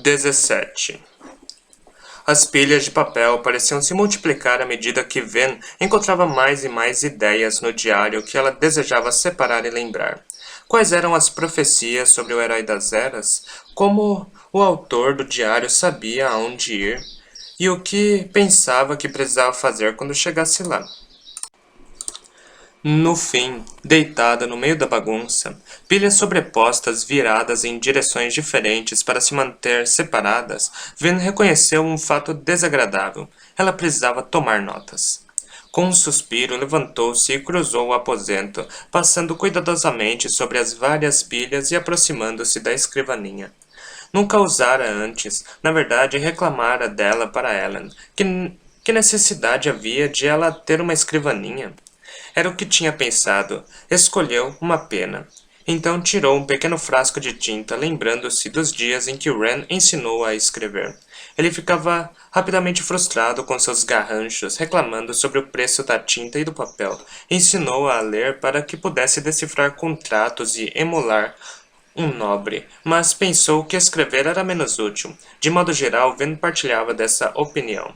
17. As pilhas de papel pareciam se multiplicar à medida que Ven encontrava mais e mais ideias no diário que ela desejava separar e lembrar. Quais eram as profecias sobre o herói das eras? Como o autor do diário sabia aonde ir? E o que pensava que precisava fazer quando chegasse lá? No fim, deitada no meio da bagunça, pilhas sobrepostas viradas em direções diferentes para se manter separadas, Ven reconheceu um fato desagradável. Ela precisava tomar notas. Com um suspiro, levantou-se e cruzou o aposento, passando cuidadosamente sobre as várias pilhas e aproximando-se da escrivaninha. Nunca usara antes, na verdade reclamara dela para Ellen. Que necessidade havia de ela ter uma escrivaninha? Era o que tinha pensado. Escolheu uma pena. Então tirou um pequeno frasco de tinta, lembrando-se dos dias em que Ren ensinou a escrever. Ele ficava rapidamente frustrado com seus garranchos, reclamando sobre o preço da tinta e do papel. Ensinou-a a ler para que pudesse decifrar contratos e emular um nobre, mas pensou que escrever era menos útil. De modo geral, Ven partilhava dessa opinião.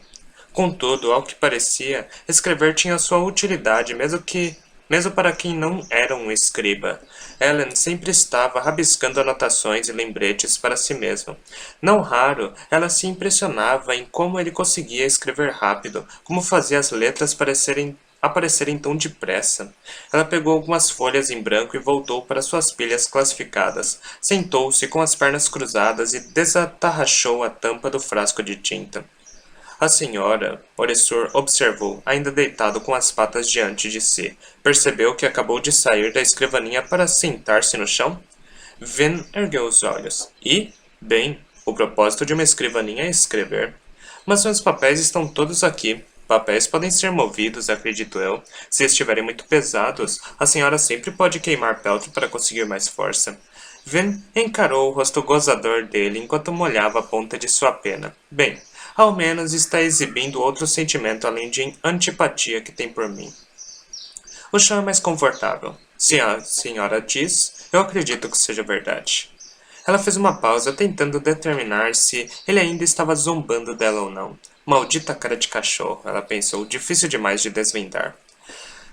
Contudo, ao que parecia, escrever tinha sua utilidade, mesmo para quem não era um escriba. Ellen sempre estava rabiscando anotações e lembretes para si mesma. Não raro, ela se impressionava em como ele conseguia escrever rápido, como fazia as letras aparecerem tão depressa. Ela pegou algumas folhas em branco e voltou para suas pilhas classificadas. Sentou-se com as pernas cruzadas e desatarrachou a tampa do frasco de tinta. A senhora, Oressur observou, ainda deitado com as patas diante de si. Percebeu que acabou de sair da escrivaninha para sentar-se no chão? Ven ergueu os olhos. Bem, o propósito de uma escrivaninha é escrever. Mas meus papéis estão todos aqui. Papéis podem ser movidos, acredito eu. Se estiverem muito pesados, a senhora sempre pode queimar peltre para conseguir mais força. Ven encarou o rosto gozador dele enquanto molhava a ponta de sua pena. Bem, ao menos está exibindo outro sentimento além de antipatia que tem por mim. O chão é mais confortável. Se a senhora diz, eu acredito que seja verdade. Ela fez uma pausa, tentando determinar se ele ainda estava zombando dela ou não. Maldita cara de cachorro, ela pensou, difícil demais de desvendar.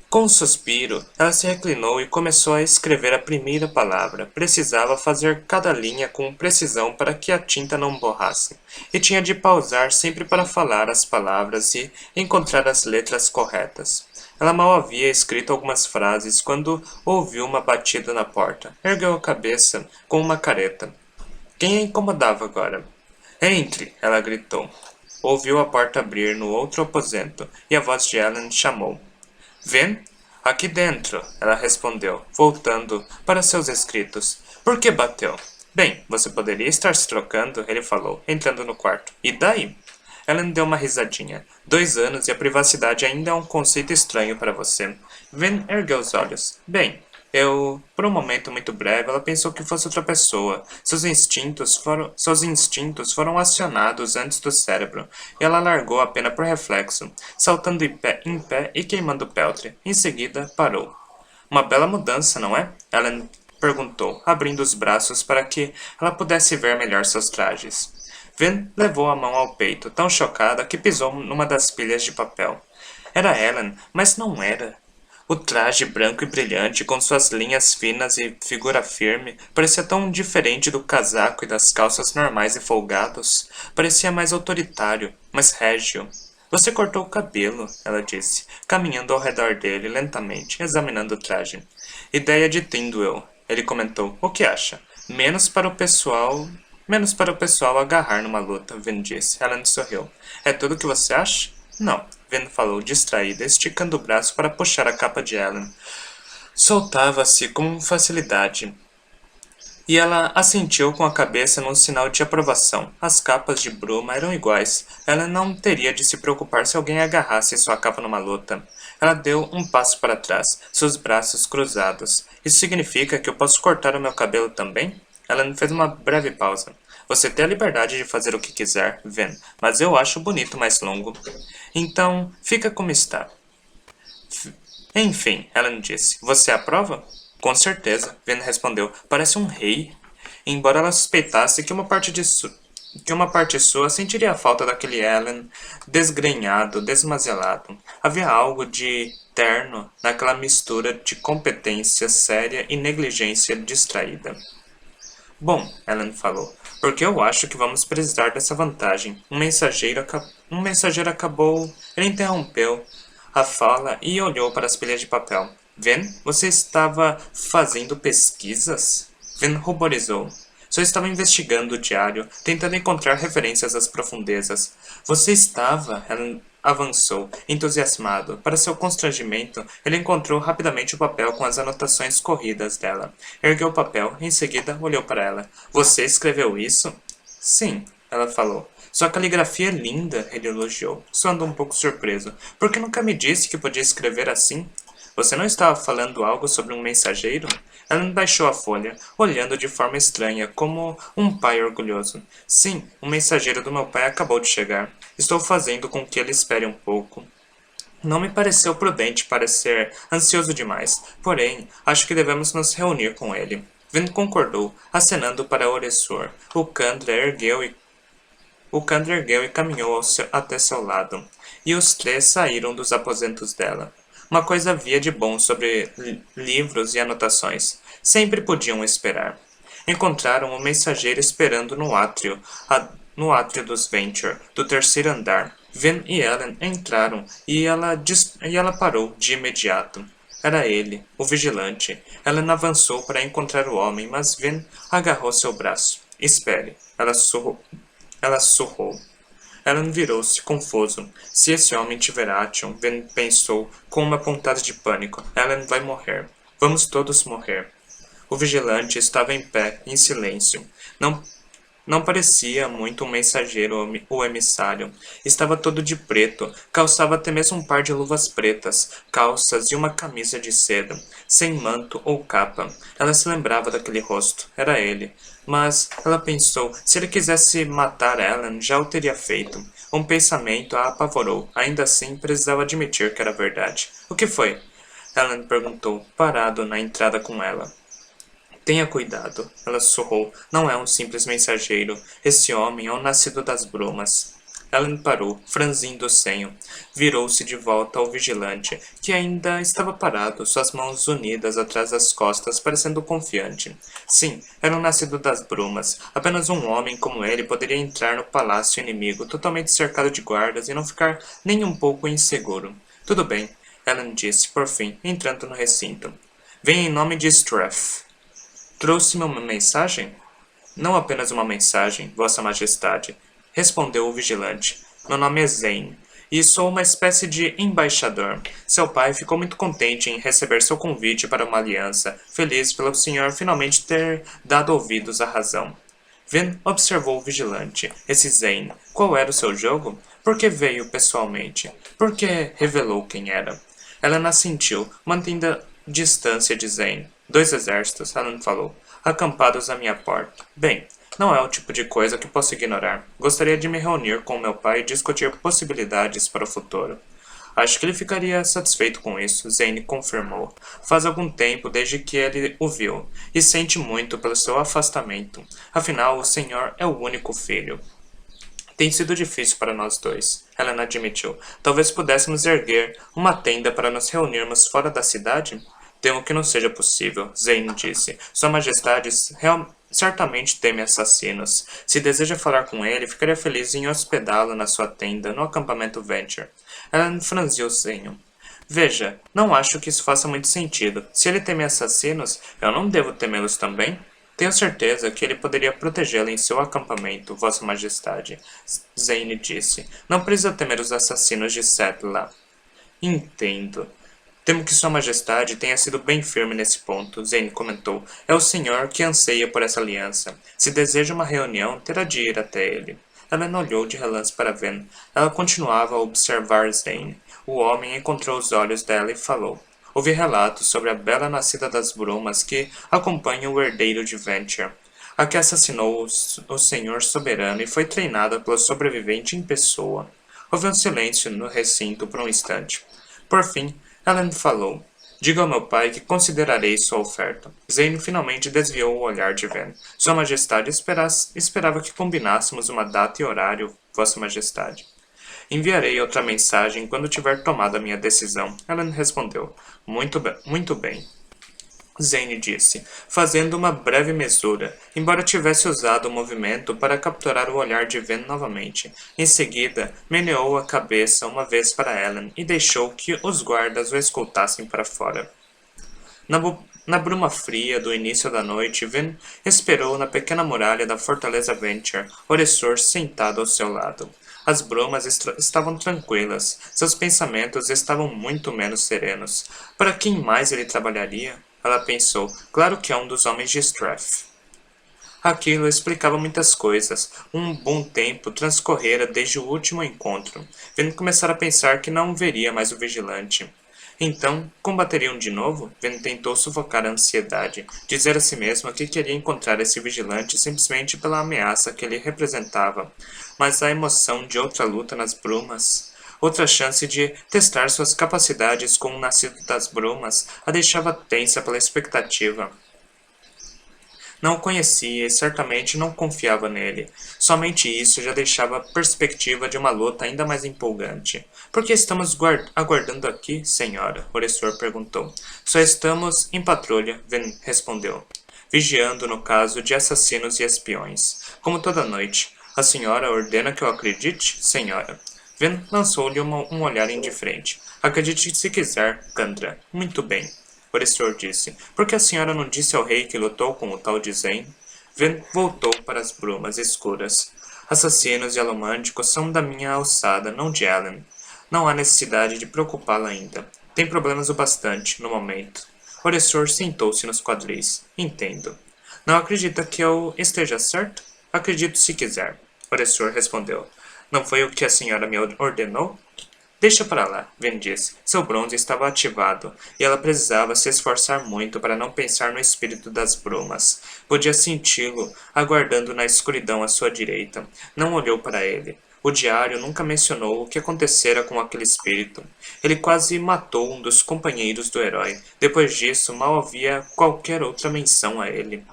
Com um suspiro, ela se reclinou e começou a escrever a primeira palavra. Precisava fazer cada linha com precisão para que a tinta não borrasse. E tinha de pausar sempre para falar as palavras e encontrar as letras corretas. Ela mal havia escrito algumas frases quando ouviu uma batida na porta. Ergueu a cabeça com uma careta. Quem a incomodava agora? Entre! Ela gritou. Ouviu a porta abrir no outro aposento e a voz de Ellen chamou. Ven? Aqui dentro, ela respondeu, voltando para seus escritos. Por que bateu? Bem, você poderia estar se trocando, ele falou, entrando no quarto. E daí? Ellen deu uma risadinha. 2 anos e a privacidade ainda é um conceito estranho para você. Ven ergueu os olhos. Bem, por um momento muito breve, ela pensou que fosse outra pessoa. Seus instintos foram acionados antes do cérebro, e ela largou a pena por reflexo, saltando em pé e queimando o peltre. Em seguida, parou. Uma bela mudança, não é? Ellen perguntou, abrindo os braços para que ela pudesse ver melhor seus trajes. Ven levou a mão ao peito, tão chocada que pisou numa das pilhas de papel. Era Ellen, mas não era. O traje branco e brilhante, com suas linhas finas e figura firme, parecia tão diferente do casaco e das calças normais e folgados. Parecia mais autoritário, mais régio. Você cortou o cabelo, ela disse, caminhando ao redor dele lentamente, examinando o traje. Ideia de Tyndall, ele comentou. O que acha? Menos para o pessoal agarrar numa luta, Vin disse. Ellen sorriu. É tudo o que você acha? Não, Ven falou, distraída, esticando o braço para puxar a capa de Ellen. Soltava-se com facilidade. E ela assentiu com a cabeça num sinal de aprovação. As capas de bruma eram iguais. Ela não teria de se preocupar se alguém agarrasse sua capa numa luta. Ela deu um passo para trás, seus braços cruzados. Isso significa que eu posso cortar o meu cabelo também? Ellen fez uma breve pausa. Você tem a liberdade de fazer o que quiser, Ven, mas eu acho bonito mais longo. Então, fica como está. Enfim, Ellen disse. Você aprova? Com certeza, Ven respondeu. Parece um rei. Embora ela suspeitasse que uma parte que uma parte sua sentiria a falta daquele Ellen desgrenhado, desmazelado. Havia algo de terno naquela mistura de competência séria e negligência distraída. Bom, Ellen falou, porque eu acho que vamos precisar dessa vantagem. Um mensageiro acabou. Ele interrompeu a fala e olhou para as pilhas de papel. Ven, você estava fazendo pesquisas? Ven ruborizou. Só estava investigando o diário, tentando encontrar referências às profundezas. Você estava? Ellen avançou, entusiasmado. Para seu constrangimento, ele encontrou rapidamente o papel com as anotações corridas dela. Ergueu o papel, em seguida olhou para ela. Você escreveu isso? Sim, ela falou. Sua caligrafia é linda, ele elogiou, soando um pouco surpreso. Por que nunca me disse que podia escrever assim? Você não estava falando algo sobre um mensageiro? Ela baixou a folha, olhando de forma estranha, como um pai orgulhoso. Sim, um mensageiro do meu pai acabou de chegar. Estou fazendo com que ele espere um pouco. Não me pareceu prudente parecer ansioso demais, porém, acho que devemos nos reunir com ele. Vin concordou, acenando para Oressor. O Candre ergueu e caminhou até seu lado, e os três saíram dos aposentos dela. Uma coisa havia de bom sobre livros e anotações. Sempre podiam esperar. Encontraram o mensageiro esperando no átrio dos Venture, do terceiro andar. Ven e Ellen entraram e ela parou de imediato. Era ele, o vigilante. Ellen avançou para encontrar o homem, mas Ven agarrou seu braço. Espere. Ela sussurrou. Alan virou-se, confuso. Se esse homem tiver Action, Ven pensou, com uma pontada de pânico. Alan vai morrer. Vamos todos morrer. O vigilante estava em pé, em silêncio. Não parecia muito um mensageiro ou emissário. Estava todo de preto, calçava até mesmo um par de luvas pretas, calças e uma camisa de seda, sem manto ou capa. Ela se lembrava daquele rosto. Era ele. Mas, ela pensou, se ele quisesse matar Ellen, já o teria feito. Um pensamento a apavorou. Ainda assim, precisava admitir que era verdade. O que foi? Ellen perguntou, parado na entrada com ela. Tenha cuidado, ela sussurrou. Não é um simples mensageiro. Esse homem é o nascido das brumas. Ellen parou, franzindo o senho. Virou-se de volta ao vigilante, que ainda estava parado, suas mãos unidas atrás das costas, parecendo confiante. Sim, era um nascido das brumas. Apenas um homem como ele poderia entrar no palácio inimigo, totalmente cercado de guardas, e não ficar nem um pouco inseguro. Tudo bem, Ellen disse, por fim, entrando no recinto. Venha em nome de Strath. Trouxe-me uma mensagem? Não apenas uma mensagem, Vossa Majestade, respondeu o vigilante. Meu nome é Zane, e sou uma espécie de embaixador. Seu pai ficou muito contente em receber seu convite para uma aliança, feliz pelo senhor finalmente ter dado ouvidos à razão. Ven observou o vigilante. Esse Zane, qual era o seu jogo? Por que veio pessoalmente? Por que revelou quem era? Ela assentiu, mantendo a distância de Zane. 2 exércitos, Alan falou, acampados à minha porta. Bem, não é o tipo de coisa que posso ignorar. Gostaria de me reunir com meu pai e discutir possibilidades para o futuro. Acho que ele ficaria satisfeito com isso, Zane confirmou. Faz algum tempo desde que ele o viu, e sente muito pelo seu afastamento. Afinal, o senhor é o único filho. Tem sido difícil para nós dois, Helena admitiu. Talvez pudéssemos erguer uma tenda para nos reunirmos fora da cidade? Temo que não seja possível, Zane disse. Sua Majestade certamente teme assassinos. Se deseja falar com ele, ficaria feliz em hospedá-lo na sua tenda, no acampamento Venture. Ela franziu o senho. Veja, não acho que isso faça muito sentido. Se ele teme assassinos, eu não devo temê-los também? Tenho certeza que ele poderia protegê-la em seu acampamento, Vossa Majestade, Zane disse. Não precisa temer os assassinos de Seth lá. Entendo. Temo que Sua Majestade tenha sido bem firme nesse ponto, Zane comentou. É o senhor que anseia por essa aliança. Se deseja uma reunião, terá de ir até ele. Ela olhou de relance para Ven. Ela continuava a observar Zane. O homem encontrou os olhos dela e falou. Ouvi relatos sobre a bela nascida das brumas que acompanha o herdeiro de Venture. A que assassinou o senhor soberano e foi treinada pelo sobrevivente em pessoa. Houve um silêncio no recinto por um instante. Por fim, Ellen falou. Diga ao meu pai que considerarei sua oferta. Zane finalmente desviou o olhar de Ven. Sua Majestade esperava que combinássemos uma data e horário, Vossa Majestade. Enviarei outra mensagem quando tiver tomado a minha decisão. Ellen respondeu. Muito bem. Zane disse, fazendo uma breve mesura, embora tivesse usado o movimento para capturar o olhar de Ven novamente. Em seguida, meneou a cabeça uma vez para Ellen e deixou que os guardas o escoltassem para fora. Na bruma fria do início da noite, Ven esperou na pequena muralha da fortaleza Venture, Oressor sentado ao seu lado. As brumas estavam tranquilas, seus pensamentos estavam muito menos serenos. Para quem mais ele trabalharia? Ela pensou, claro que é um dos homens de Strath. Aquilo explicava muitas coisas. Um bom tempo transcorrera desde o último encontro, vendo começar a pensar que não veria mais o vigilante. Então, combateriam de novo? Ven tentou sufocar a ansiedade, dizer a si mesma que queria encontrar esse vigilante simplesmente pela ameaça que ele representava. Mas a emoção de outra luta nas brumas, outra chance de testar suas capacidades com um nascido das brumas, a deixava tensa pela expectativa. Não o conhecia e certamente não confiava nele. Somente isso já deixava a perspectiva de uma luta ainda mais empolgante. Por que estamos aguardando aqui, senhora? O Oressor perguntou. Só estamos em patrulha, Ven respondeu. Vigiando no caso de assassinos e espiões. Como toda noite. A senhora ordena que eu acredite, senhora? Ven lançou-lhe um olhar indiferente. Acredite se quiser, Candra. Muito bem. O Oressor disse. Por que a senhora não disse ao rei que lutou com o tal de Zen? Ven voltou para as brumas escuras. Assassinos e alomânticos são da minha alçada, não de Ellen. Não há necessidade de preocupá-la ainda. Tem problemas o bastante, no momento. O Oressor sentou-se nos quadris. Entendo. Não acredita que eu esteja certo? Acredito se quiser. O Oressor respondeu. Não foi o que a senhora me ordenou? Deixa para lá, Ven disse. Seu bronze estava ativado, e ela precisava se esforçar muito para não pensar no espírito das brumas. Podia senti-lo, aguardando na escuridão à sua direita. Não olhou para ele. O diário nunca mencionou o que acontecera com aquele espírito. Ele quase matou um dos companheiros do herói. Depois disso, mal havia qualquer outra menção a ele.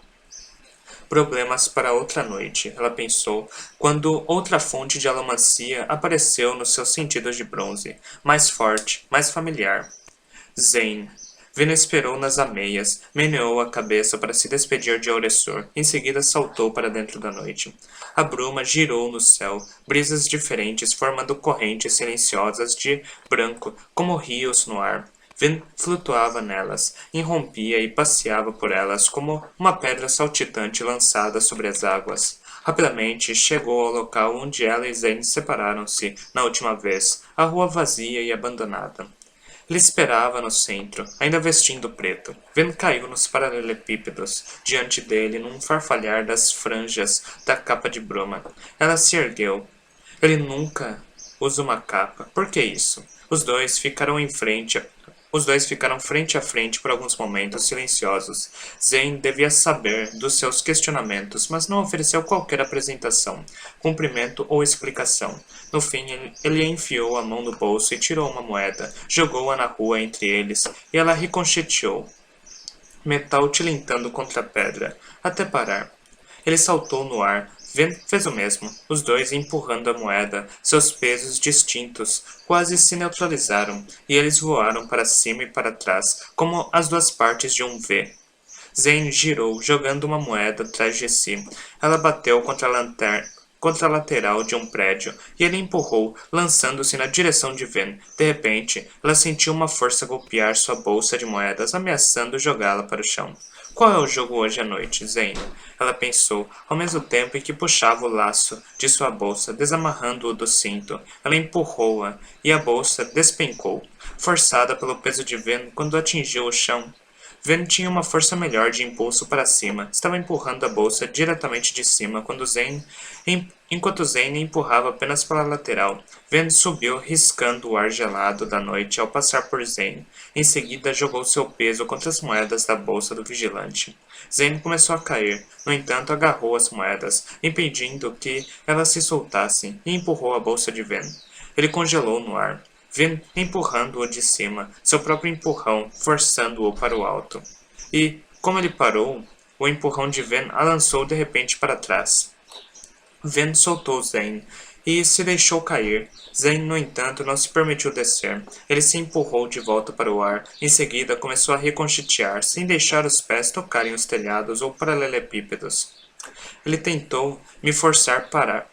Problemas para outra noite, ela pensou, quando outra fonte de alomancia apareceu nos seus sentidos de bronze, mais forte, mais familiar. Zane. Vena esperou nas ameias, meneou a cabeça para se despedir de Oressor, em seguida saltou para dentro da noite. A bruma girou no céu, brisas diferentes formando correntes silenciosas de branco, como rios no ar. Ven flutuava nelas, irrompia e passeava por elas como uma pedra saltitante lançada sobre as águas. Rapidamente chegou ao local onde ela e Zane separaram-se na última vez, a rua vazia e abandonada. Ele esperava no centro, ainda vestindo preto. Ven caiu nos paralelepípedos, diante dele num farfalhar das franjas da capa de bruma. Ela se ergueu. Ele nunca usa uma capa. Por que isso? Os dois ficaram frente a frente por alguns momentos silenciosos. Zane devia saber dos seus questionamentos, mas não ofereceu qualquer apresentação, cumprimento ou explicação. No fim, ele enfiou a mão no bolso e tirou uma moeda, jogou-a na rua entre eles, e ela ricocheteou, metal tilintando contra a pedra, até parar. Ele saltou no ar. Ven fez o mesmo, os dois empurrando a moeda. Seus pesos distintos quase se neutralizaram, e eles voaram para cima e para trás, como as duas partes de um V. Zane girou, jogando uma moeda atrás de si. Ela bateu contra a lateral de um prédio, e ele empurrou, lançando-se na direção de Ven. De repente, ela sentiu uma força golpear sua bolsa de moedas, ameaçando jogá-la para o chão. Qual é o jogo hoje à noite, Zane? Ela pensou, ao mesmo tempo em que puxava o laço de sua bolsa, desamarrando-o do cinto. Ela empurrou-a, e a bolsa despencou, forçada pelo peso de Ven quando atingiu o chão. Ven tinha uma força melhor de impulso para cima. Estava empurrando a bolsa diretamente de cima enquanto Zane empurrava apenas para a lateral. Ven subiu, riscando o ar gelado da noite ao passar por Zane. Em seguida, jogou seu peso contra as moedas da bolsa do vigilante. Zane começou a cair. No entanto, agarrou as moedas, impedindo que elas se soltassem, e empurrou a bolsa de Ven. Ele congelou no ar. Vin empurrando-o de cima, seu próprio empurrão forçando-o para o alto. E, como ele parou, o empurrão de Ven a lançou de repente para trás. Ven soltou Zane e se deixou cair. Zane, no entanto, não se permitiu descer. Ele se empurrou de volta para o ar. Em seguida, começou a reconchetear, sem deixar os pés tocarem os telhados ou paralelepípedos. Ele tentou me forçar para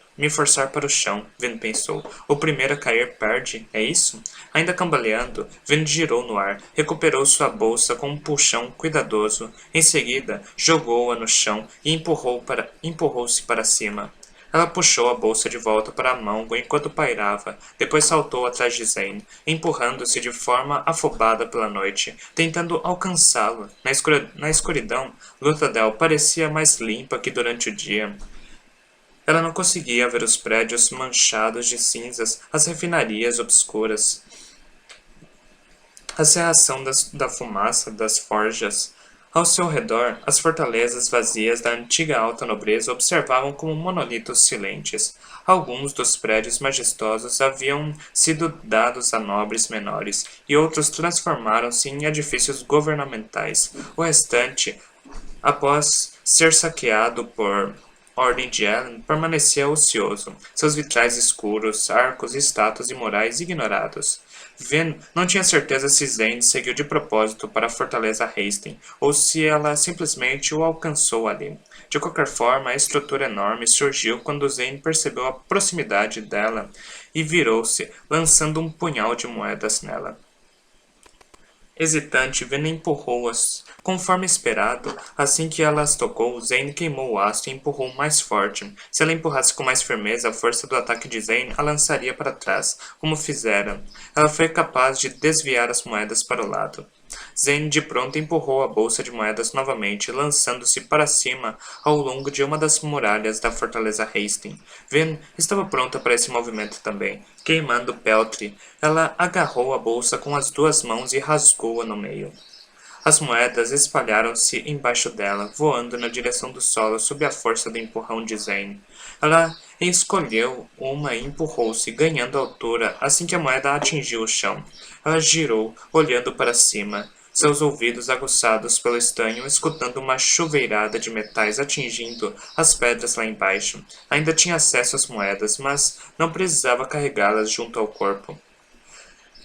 o chão, Ven pensou. O primeiro a cair perde, é isso? Ainda cambaleando, Ven girou no ar, recuperou sua bolsa com um puxão cuidadoso. Em seguida, jogou-a no chão e empurrou-se para cima. Ela puxou a bolsa de volta para a mão enquanto pairava, depois saltou atrás de Zane, empurrando-se de forma afobada pela noite, tentando alcançá-lo. Na escuridão, Luthadel parecia mais limpa que durante o dia. Ela não conseguia ver os prédios manchados de cinzas, as refinarias obscuras, a cerração da fumaça das forjas. Ao seu redor, as fortalezas vazias da antiga alta nobreza observavam como monolitos silentes. Alguns dos prédios majestosos haviam sido dados a nobres menores, e outros transformaram-se em edifícios governamentais. O restante, após ser saqueado por ordem de Ellen, permanecia ocioso, seus vitrais escuros, arcos, estátuas e morais ignorados. Ven não tinha certeza se Zane seguiu de propósito para a fortaleza Hastings, ou se ela simplesmente o alcançou ali. De qualquer forma, a estrutura enorme surgiu quando Zane percebeu a proximidade dela e virou-se, lançando um punhal de moedas nela. Hesitante, Ven empurrou-as. Conforme esperado, assim que ela as tocou, Zane queimou o aço e empurrou mais forte. Se ela empurrasse com mais firmeza, a força do ataque de Zane a lançaria para trás, como fizera. Ela foi capaz de desviar as moedas para o lado. Zane de pronto empurrou a bolsa de moedas novamente, lançando-se para cima ao longo de uma das muralhas da fortaleza Hastings. Ven estava pronta para esse movimento também. Queimando Peltry, ela agarrou a bolsa com as duas mãos e rasgou-a no meio. As moedas espalharam-se embaixo dela, voando na direção do solo sob a força do empurrão de Zane. Ela escolheu uma e empurrou-se, ganhando altura assim que a moeda atingiu o chão. Ela girou, olhando para cima, seus ouvidos aguçados pelo estanho, escutando uma chuveirada de metais atingindo as pedras lá embaixo. Ainda tinha acesso às moedas, mas não precisava carregá-las junto ao corpo.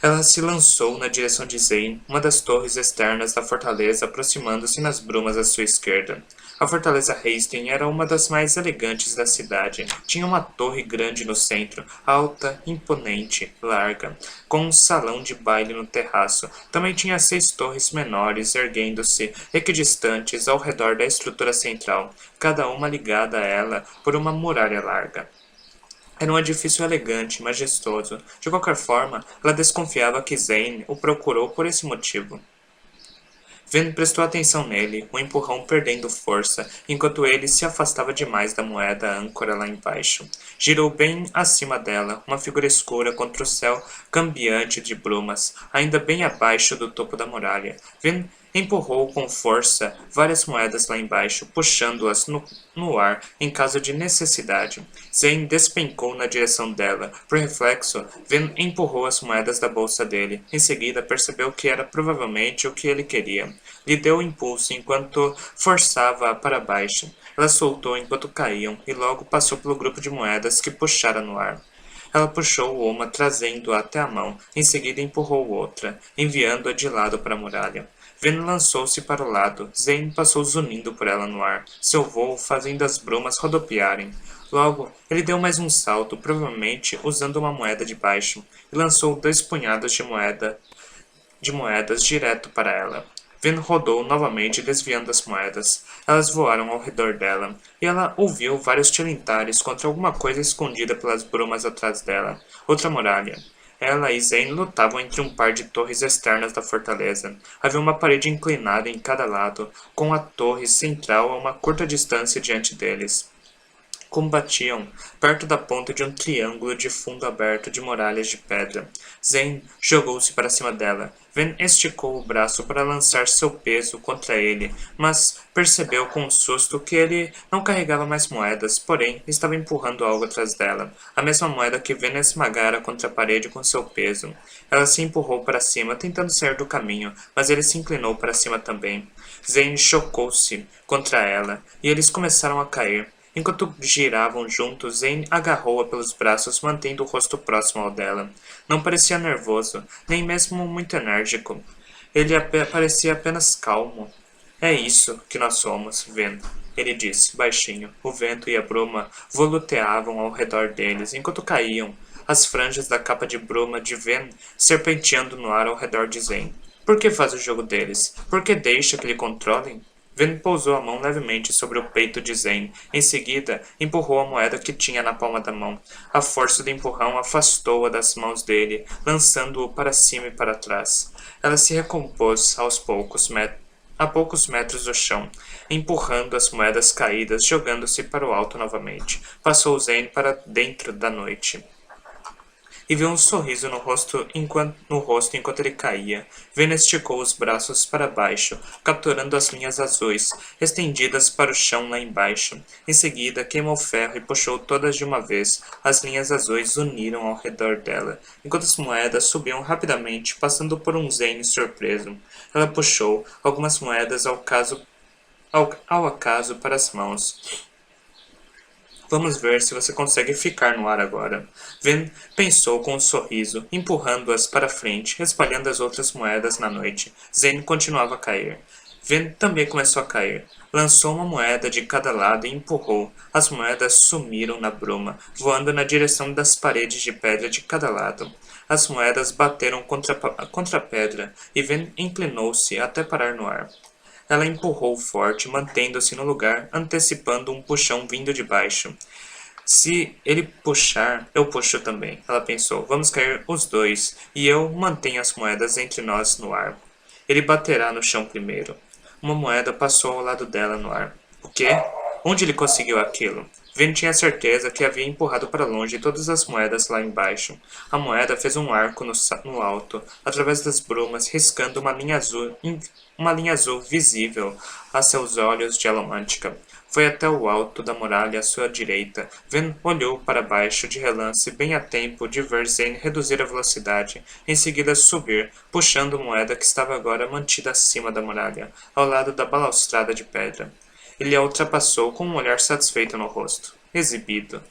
Ela se lançou na direção de Zane, uma das torres externas da fortaleza, aproximando-se nas brumas à sua esquerda. A fortaleza Hastings era uma das mais elegantes da cidade. Tinha uma torre grande no centro, alta, imponente, larga, com um salão de baile no terraço. Também tinha 6 torres menores erguendo-se equidistantes ao redor da estrutura central, cada uma ligada a ela por uma muralha larga. Era um edifício elegante e majestoso. De qualquer forma, ela desconfiava que Zane o procurou por esse motivo. Ven prestou atenção nele, o empurrão perdendo força, enquanto ele se afastava demais da moeda âncora lá embaixo. Girou bem acima dela, uma figura escura contra o céu cambiante de brumas, ainda bem abaixo do topo da muralha. Ven empurrou com força várias moedas lá embaixo, puxando-as no ar em caso de necessidade. Zane despencou na direção dela. Por reflexo, Ven empurrou as moedas da bolsa dele. Em seguida, percebeu que era provavelmente o que ele queria. Lhe deu um impulso enquanto forçava-a para baixo. Ela soltou enquanto caíam e logo passou pelo grupo de moedas que puxara no ar. Ela puxou uma, trazendo-a até a mão. Em seguida, empurrou outra, enviando-a de lado para a muralha. Ven lançou-se para o lado. Zane passou zunindo por ela no ar, seu vôo fazendo as brumas rodopiarem. Logo, ele deu mais um salto, provavelmente usando uma moeda de baixo, e lançou 2 punhados de moedas direto para ela. Ven rodou novamente, desviando as moedas. Elas voaram ao redor dela, e ela ouviu vários tilintares contra alguma coisa escondida pelas brumas atrás dela. Outra muralha. Ela e Zane lutavam entre um par de torres externas da fortaleza. Havia uma parede inclinada em cada lado, com a torre central a uma curta distância diante deles. combatiam perto da ponta de um triângulo de fundo aberto de muralhas de pedra. Zane jogou-se para cima dela. Ven esticou o braço para lançar seu peso contra ele, mas percebeu com um susto que ele não carregava mais moedas, porém estava empurrando algo atrás dela, a mesma moeda que Ven esmagara contra a parede com seu peso. Ela se empurrou para cima, tentando sair do caminho, mas ele se inclinou para cima também. Zane chocou-se contra ela, e eles começaram a cair. Enquanto giravam juntos, Zane agarrou-a pelos braços, mantendo o rosto próximo ao dela. Não parecia nervoso, nem mesmo muito enérgico. Ele parecia apenas calmo. É isso que nós somos, Ven, ele disse, baixinho. O vento e a bruma voluteavam ao redor deles, enquanto caíam, as franjas da capa de bruma de Ven serpenteando no ar ao redor de Zane. Por que faz o jogo deles? Por que deixa que lhe controlem? Ven pousou a mão levemente sobre o peito de Zane. Em seguida, empurrou a moeda que tinha na palma da mão. A força do empurrão afastou-a das mãos dele, lançando-o para cima e para trás. Ela se recompôs a poucos metros do chão, empurrando as moedas caídas, jogando-se para o alto novamente. Passou Zane para dentro da noite e viu um sorriso no rosto enquanto ele caía. Ven esticou os braços para baixo, capturando as linhas azuis, estendidas para o chão lá embaixo. Em seguida, queimou ferro e puxou todas de uma vez. As linhas azuis uniram ao redor dela, enquanto as moedas subiam rapidamente, passando por um Zane surpreso. Ela puxou algumas moedas ao acaso para as mãos. Vamos ver se você consegue ficar no ar agora. Ven pensou com um sorriso, empurrando-as para frente, espalhando as outras moedas na noite. Zane continuava a cair. Ven também começou a cair. Lançou uma moeda de cada lado e empurrou. As moedas sumiram na bruma, voando na direção das paredes de pedra de cada lado. As moedas bateram contra a pedra e Ven inclinou-se até parar no ar. Ela empurrou forte, mantendo-se no lugar, antecipando um puxão vindo de baixo. Se ele puxar, eu puxo também, ela pensou. Vamos cair os dois, e eu mantenho as moedas entre nós no ar. Ele baterá no chão primeiro. Uma moeda passou ao lado dela no ar. O quê? Onde ele conseguiu aquilo? Ven tinha certeza que havia empurrado para longe todas as moedas lá embaixo. A moeda fez um arco no alto, através das brumas, riscando uma linha azul visível a seus olhos de alamântica. Foi até o alto da muralha à sua direita. Ven olhou para baixo de relance, bem a tempo de ver Zane reduzir a velocidade, em seguida subir, puxando a moeda que estava agora mantida acima da muralha, ao lado da balaustrada de pedra. Ele a ultrapassou com um olhar satisfeito no rosto. Exibido.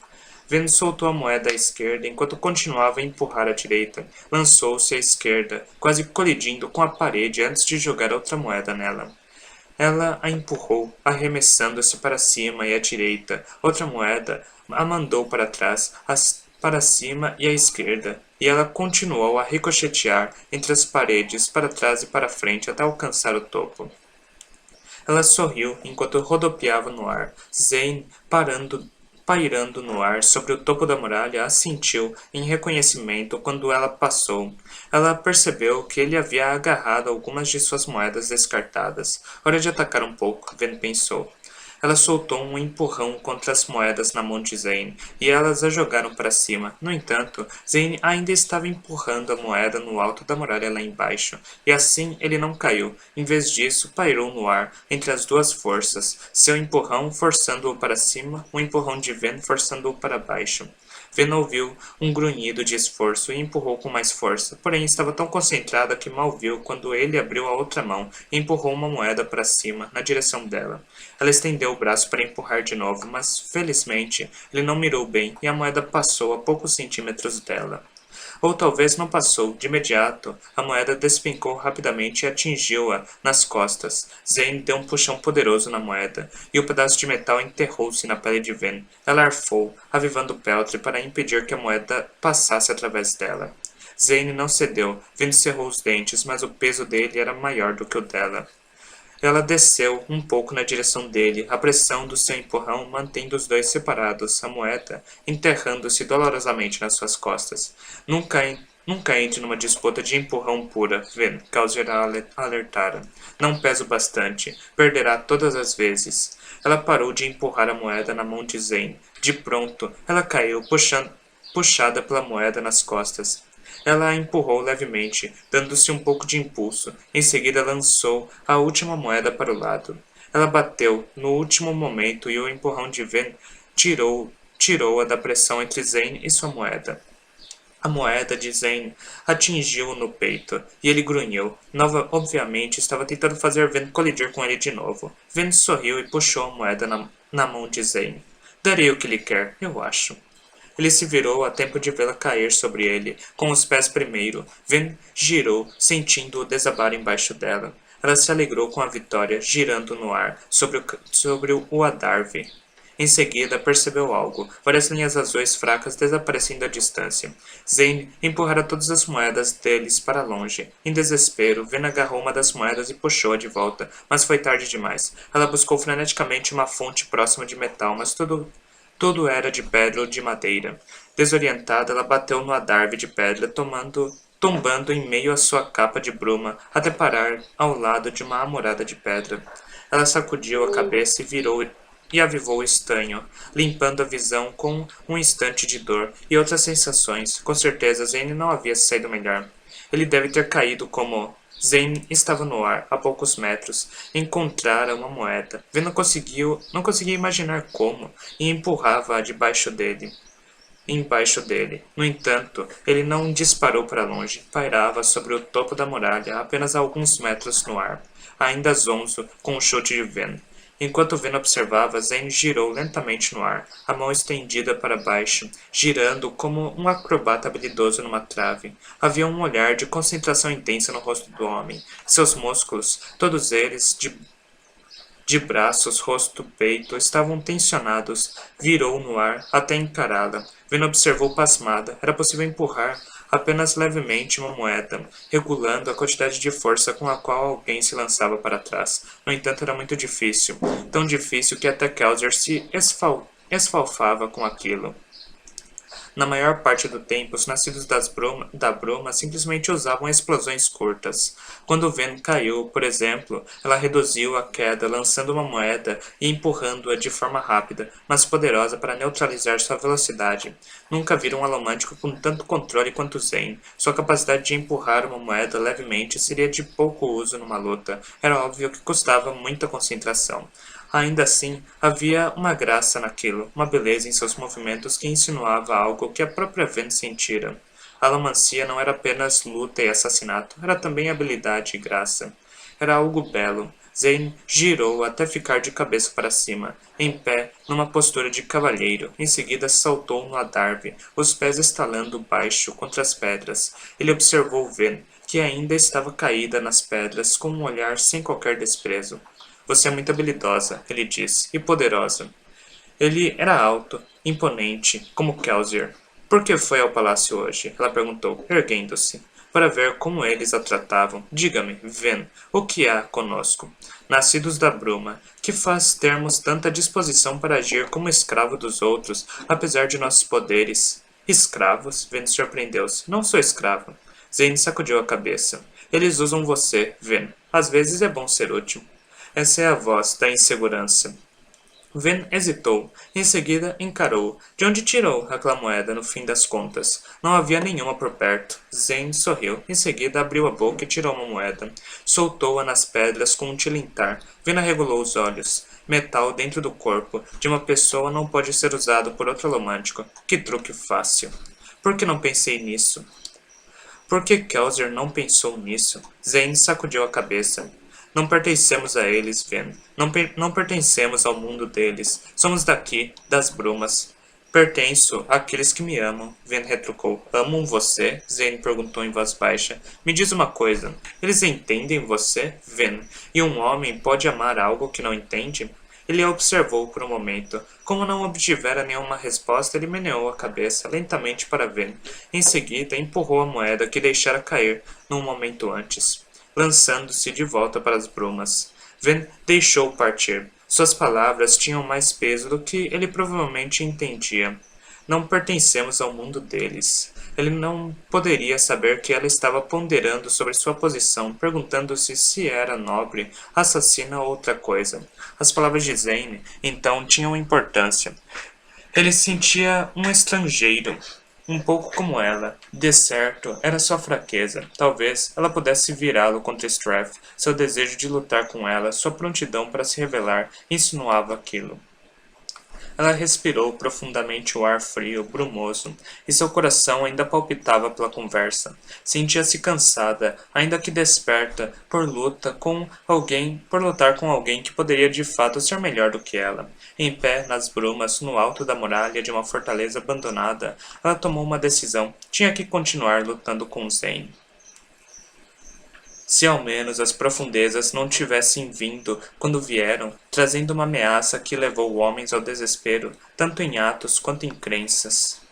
Ven soltou a moeda à esquerda enquanto continuava a empurrar à direita. Lançou-se à esquerda, quase colidindo com a parede antes de jogar outra moeda nela. Ela a empurrou, arremessando-se para cima e à direita. Outra moeda a mandou para trás, para cima e à esquerda, e ela continuou a ricochetear entre as paredes, para trás e para frente, até alcançar o topo. Ela sorriu enquanto rodopiava no ar. Zane, pairando no ar sobre o topo da muralha, assentiu em reconhecimento quando ela passou. Ela percebeu que ele havia agarrado algumas de suas moedas descartadas. Hora de atacar um pouco, Ven pensou. Ela soltou um empurrão contra as moedas na mão de Zane, e elas a jogaram para cima. No entanto, Zane ainda estava empurrando a moeda no alto da muralha lá embaixo, e assim ele não caiu. Em vez disso, pairou no ar, entre as duas forças, seu empurrão forçando-o para cima, o empurrão de Ven forçando-o para baixo. Ven ouviu um grunhido de esforço e empurrou com mais força, porém estava tão concentrada que mal viu quando ele abriu a outra mão e empurrou uma moeda para cima, na direção dela. Ela estendeu o braço para empurrar de novo, mas, felizmente, ele não mirou bem e a moeda passou a poucos centímetros dela. Ou talvez não passou. De imediato, a moeda despencou rapidamente e atingiu-a nas costas. Zane deu um puxão poderoso na moeda, e o pedaço de metal enterrou-se na pele de Ven. Ela arfou, avivando o peltre para impedir que a moeda passasse através dela. Zane não cedeu. Ven cerrou os dentes, mas o peso dele era maior do que o dela. Ela desceu um pouco na direção dele, a pressão do seu empurrão mantendo os dois separados, a moeda enterrando-se dolorosamente nas suas costas. Nunca entre numa disputa de empurrão pura, Ven, Calzer alertara. Não peso bastante. Perderá todas as vezes. Ela parou de empurrar a moeda na mão de Zane. De pronto, ela caiu, puxada pela moeda nas costas. Ela a empurrou levemente, dando-se um pouco de impulso. Em seguida, lançou a última moeda para o lado. Ela bateu no último momento e o empurrão de Ven tirou-a da pressão entre Zane e sua moeda. A moeda de Zane atingiu-o no peito, e ele grunhiu. Obviamente, estava tentando fazer Ven colidir com ele de novo. Ven sorriu e puxou a moeda na mão de Zane. Darei o que lhe quer, eu acho. Ele se virou a tempo de vê-la cair sobre ele, com os pés primeiro. Ven girou, sentindo-o desabar embaixo dela. Ela se alegrou com a vitória, girando no ar, sobre o Adarve. Em seguida, percebeu algo, várias linhas azuis fracas desaparecendo à distância. Zane empurrara todas as moedas deles para longe. Em desespero, Ven agarrou uma das moedas e puxou-a de volta, mas foi tarde demais. Ela buscou freneticamente uma fonte próxima de metal, mas tudo era de pedra ou de madeira. Desorientada, ela bateu no adarve de pedra, tombando em meio à sua capa de bruma, até parar ao lado de uma amurada de pedra. Ela sacudiu a cabeça e avivou o estanho, limpando a visão com um instante de dor e outras sensações. Com certeza, Zane não havia saído melhor. Ele deve ter caído como... Zane estava no ar, a poucos metros. Encontrara uma moeda. Ven não conseguia imaginar como, e empurrava-a embaixo dele. No entanto, ele não disparou para longe. Pairava sobre o topo da muralha, apenas a alguns metros no ar, ainda zonzo com o chute de Ven. Enquanto Ven observava, Zane girou lentamente no ar, a mão estendida para baixo, girando como um acrobata habilidoso numa trave. Havia um olhar de concentração intensa no rosto do homem. Seus músculos, todos eles de braços, rosto, peito, estavam tensionados. Virou no ar até encará-la. Ven observou pasmada. Era possível empurrar apenas levemente uma moeda, regulando a quantidade de força com a qual alguém se lançava para trás. No entanto, era muito difícil. Tão difícil que até Kelsier se esfalfava com aquilo. Na maior parte do tempo, os nascidos da bruma simplesmente usavam explosões curtas. Quando Ven caiu, por exemplo, ela reduziu a queda lançando uma moeda e empurrando-a de forma rápida, mas poderosa para neutralizar sua velocidade. Nunca viram um alomântico com tanto controle quanto Zane. Sua capacidade de empurrar uma moeda levemente seria de pouco uso numa luta. Era óbvio que custava muita concentração. Ainda assim, havia uma graça naquilo, uma beleza em seus movimentos que insinuava algo que a própria Ven sentira. A alomancia não era apenas luta e assassinato, era também habilidade e graça. Era algo belo. Zane girou até ficar de cabeça para cima, em pé, numa postura de cavalheiro. Em seguida saltou no adarve, os pés estalando baixo contra as pedras. Ele observou Ven, que ainda estava caída nas pedras, com um olhar sem qualquer desprezo. Você é muito habilidosa, ele disse, e poderosa. Ele era alto, imponente, como Kelsier. Por que foi ao palácio hoje? Ela perguntou, erguendo-se. Para ver como eles a tratavam. Diga-me, Ven, o que há conosco? Nascidos da bruma, que faz termos tanta disposição para agir como escravo dos outros, apesar de nossos poderes. Escravos? Ven surpreendeu-se. Não sou escravo. Zane sacudiu a cabeça. Eles usam você, Ven. Às vezes é bom ser útil. Essa é a voz da insegurança. Ven hesitou. Em seguida, encarou. De onde tirou aquela moeda, no fim das contas? Não havia nenhuma por perto. Zane sorriu. Em seguida, abriu a boca e tirou uma moeda. Soltou-a nas pedras com um tilintar. Ven arregulou os olhos. Metal dentro do corpo de uma pessoa não pode ser usado por outro alomântico. Que truque fácil. Por que não pensei nisso? Por que Kelsier não pensou nisso? Zane sacudiu a cabeça. Não pertencemos a eles, Ven. Não pertencemos ao mundo deles. Somos daqui, das brumas. Pertenço àqueles que me amam, Ven retrucou. Amam você? Zane perguntou em voz baixa. Me diz uma coisa. Eles entendem você, Ven? E um homem pode amar algo que não entende? Ele a observou por um momento. Como não obtivera nenhuma resposta, ele meneou a cabeça lentamente para Ven. Em seguida, empurrou a moeda que deixara cair num momento antes, lançando-se de volta para as brumas. Ven deixou partir. Suas palavras tinham mais peso do que ele provavelmente entendia. Não pertencemos ao mundo deles. Ele não poderia saber que ela estava ponderando sobre sua posição, perguntando-se se era nobre, assassina ou outra coisa. As palavras de Zane, então, tinham importância. Ele se sentia um estrangeiro, um pouco como ela. De certo, era sua fraqueza. Talvez ela pudesse virá-lo contra Strath. Seu desejo de lutar com ela, sua prontidão para se revelar, insinuava aquilo. Ela respirou profundamente o ar frio, brumoso, e seu coração ainda palpitava pela conversa. Sentia-se cansada, ainda que desperta, por lutar com alguém que poderia de fato ser melhor do que ela. Em pé, nas brumas, no alto da muralha de uma fortaleza abandonada, ela tomou uma decisão. Tinha que continuar lutando com Zane. Se ao menos as profundezas não tivessem vindo quando vieram, trazendo uma ameaça que levou homens ao desespero, tanto em atos quanto em crenças.